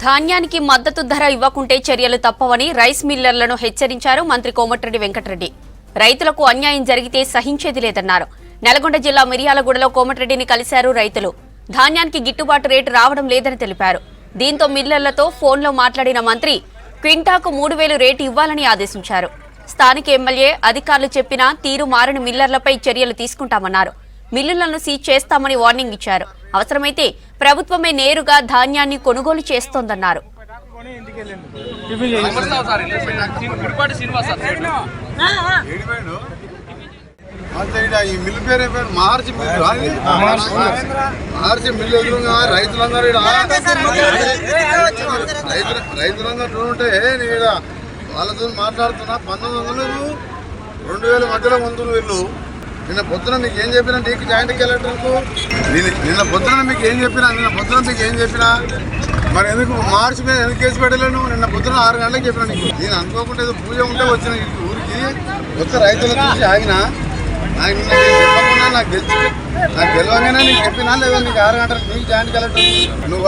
ధాన్యానికి మద్దతు ధర ఇవ్వకుంటే చర్యలు తప్పవని రైస్ మిల్లర్లను హెచ్చరించారు మంత్రి కోమటిరెడ్డి వెంకటరెడ్డి. రైతులకు అన్యాయం జరిగితే సహించేది లేదన్నారు. నల్గొండ జిల్లా మిర్యాలగూడలో కోమటిరెడ్డిని కలిశారు రైతులు. ధాన్యానికి గిట్టుబాటు రేటు రావడం లేదని తెలిపారు. దీంతో మిల్లర్లతో ఫోన్లో మాట్లాడిన మంత్రి క్వింటాకు 3,000 రేటు ఇవ్వాలని ఆదేశించారు. స్థానిక ఎమ్మెల్యే అధికారులు చెప్పినా తీరు మారని మిల్లర్లపై చర్యలు తీసుకుంటామన్నారు. మిల్లులను సీజ్ చేస్తామని వార్నింగ్ ఇచ్చారు. అవసరమైతే ప్రభుత్వమే నేరుగా ధాన్యాన్ని కొనుగోలు చేస్తోందన్నారు. రైతులందరూ వాళ్ళతో మాట్లాడుతున్నా 1900 2000 మధ్యలో వంతులు వీళ్ళు. నిన్న పొద్దున మీకు ఏం చెప్పినా నీకు జాయింట్ కలెక్టర్కు నిన్న పొద్దున మీకు ఏం చెప్పినా మరి ఎందుకు మార్చి మీద ఎందుకు కేసు పెట్టలేను? నిన్న పొద్దున 6 గంటలకు చెప్పినా నీకు. నేను అనుకోకుండా ఏదో పూజ ఉంటే వచ్చిన ఊరికి వచ్చే రైతుల చూసి ఆగినా. నాకు నిన్న చెప్పకుండా నాకు తెలియగానే నీకు చెప్పినా లేదా నీకు 6 గంటలకు నీకు జాయింట్ కలెక్టర్ నువ్వు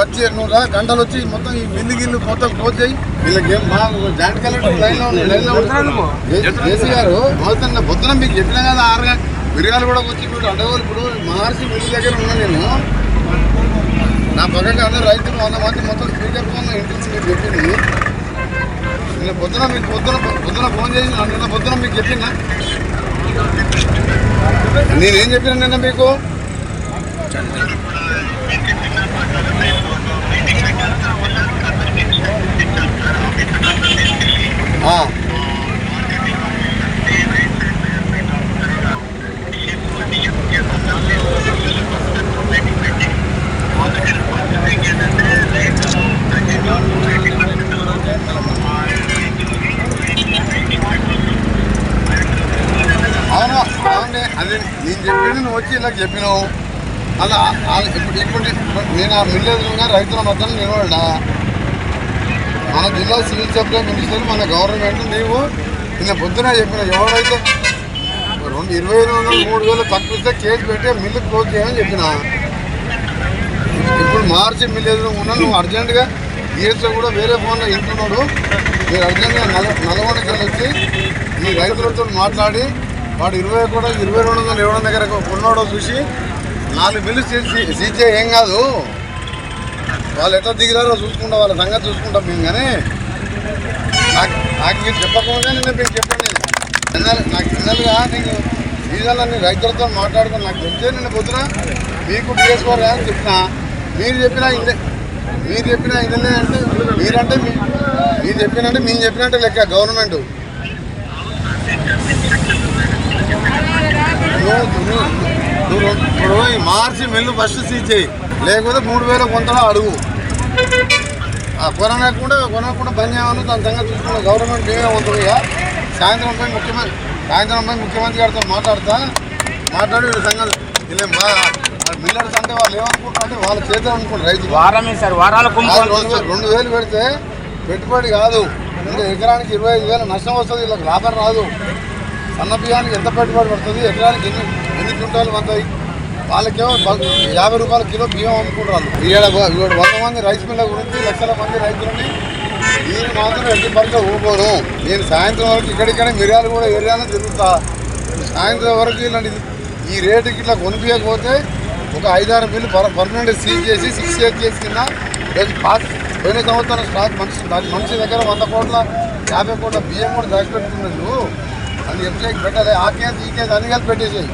గంటలు వచ్చి మొత్తం ఈ మిల్లు మొత్తం క్లోజ్ చేయి. వీళ్ళకి ఏం మా జాయింట్ కలెక్టర్ లైన్లో జేసీ గారు మొత్తం పొద్దున మీకు చెప్పినా కదా 6 గంటలు మిరియాలు కూడా వచ్చి ఇప్పుడు అడవులు ఇప్పుడు మహర్షి మిల్లు దగ్గర ఉన్నా నేను. నా పక్కగా అందరూ రైతులు 100 మంది మొత్తం స్పీకర్ ఫోన్ ఇంట్రెస్ట్ మీకు చెప్పింది. నిన్న పొద్దున మీకు పొద్దున ఫోన్ చేసి నిన్న పొద్దున మీకు చెప్పిందా? నేనేం చెప్పినా నిన్న మీకు? అవును అది నేను చెప్పింది నువ్వు వచ్చి ఇలా చెప్పినావు. అలా ఇప్పుడు నేను ఆ మిల్లెదురుగా రైతుల మధ్యలో నిలబడ్డా. మన జిల్లా సివిల్ సప్లై మినిస్టర్ మన గవర్నమెంట్ నీవు నిన్న పొద్దున చెప్పిన ఎవరైతే 2,500 3,000 తక్కువ ఇస్తే కేసు పెట్టి మిల్లు క్లోజ్ చేయమని చెప్పిన. ఇప్పుడు మార్చి మిల్లు ఎదురు ఉన్నా నువ్వు అర్జెంటుగా ఈఎస్ఓ కూడా వేరే ఫోన్లో ఇంటున్నాడు. మీరు అర్జెంటుగా నల్గొండకి వచ్చి మీ రైతులతో మాట్లాడి వాడు 2,200 ఇవ్వడం దగ్గర కొన్నాడో చూసి 4 బిల్లు సీజ్ చేయ ఏం కాదు. వాళ్ళు ఎట్లా దిగిరారో చూసుకుంటా, వాళ్ళ సంగతి చూసుకుంటాం మేము. కానీ నాకు మీరు చెప్పకుండా నిన్న మీకు చెప్పండి. నాకు చిన్నలుగా నీకు సీజన్లన్నీ రైతులతో మాట్లాడుకుని నాకు చెప్తే నిన్న పొద్దున మీకు డిఎస్ఓర్ అని చెప్పిన. మీరు చెప్పినా ఇదే అంటే మీరు చెప్పినంటే మేము చెప్పినట్టే లెక్క. గవర్నమెంట్ ఇప్పుడు ఈ మార్చి మిల్లు ఫస్ట్ సీజ్ చేయి, లేకపోతే 3,000 కొంతలో అడుగు. కొనకుండా బంద్ చేయమని దాని సంగతి చూసుకున్న గవర్నమెంట్ మేమే ఉంటుందిగా. సాయంత్రం పోయి ముఖ్యమంత్రి గారితో మాట్లాడి వీళ్ళ సంగతి వీళ్ళే మిల్లర్స్ అంటే వాళ్ళు ఏమనుకుంటారు అంటే వాళ్ళ చేతులు అనుకుంటారు. రైతులు 2,000 పెడితే పెట్టుబడి కాదు, అంటే ఎకరానికి 25,000 నష్టం వస్తుంది. వీళ్ళకి లాభం రాదు. సన్న బియ్యానికి ఎంత పెట్టుబడి పడుతుంది, ఎకరానికి ఎన్ని క్వింటాలు వస్తాయి. వాళ్ళకేమో 50 రూపాయల కిలో బియ్యం అమ్ముకుంటారు. 100 మంది రైస్ మిల్ల గురించి లక్షల మంది రైతులని నేను మాత్రం ఎట్టి పరిచయం ఊపోను. నేను సాయంత్రం వరకు ఇక్కడిక్కడే మిర్యాలు కూడా ఏరియాలో తిరుగుతా. సాయంత్రం వరకు ఇలాంటి ఈ రేటుకి ఇట్లా కొనిపించకపోతే ఒక 5-6 బిల్లు పర్మనెంట్ సీజ్ చేసి 6 ఇయర్స్ చేసి కింద పోయిన సంవత్సరం స్టాక్ మనిషి దగ్గర 100 కోట్ల 50 కోట్ల బియ్యం కూడా దాచిపెట్టుకున్నాడు. అది ఎట్లా పెట్టాలి? ఆ కేసు ఈ కేసు అన్ని కలిపి పెట్టేసేది.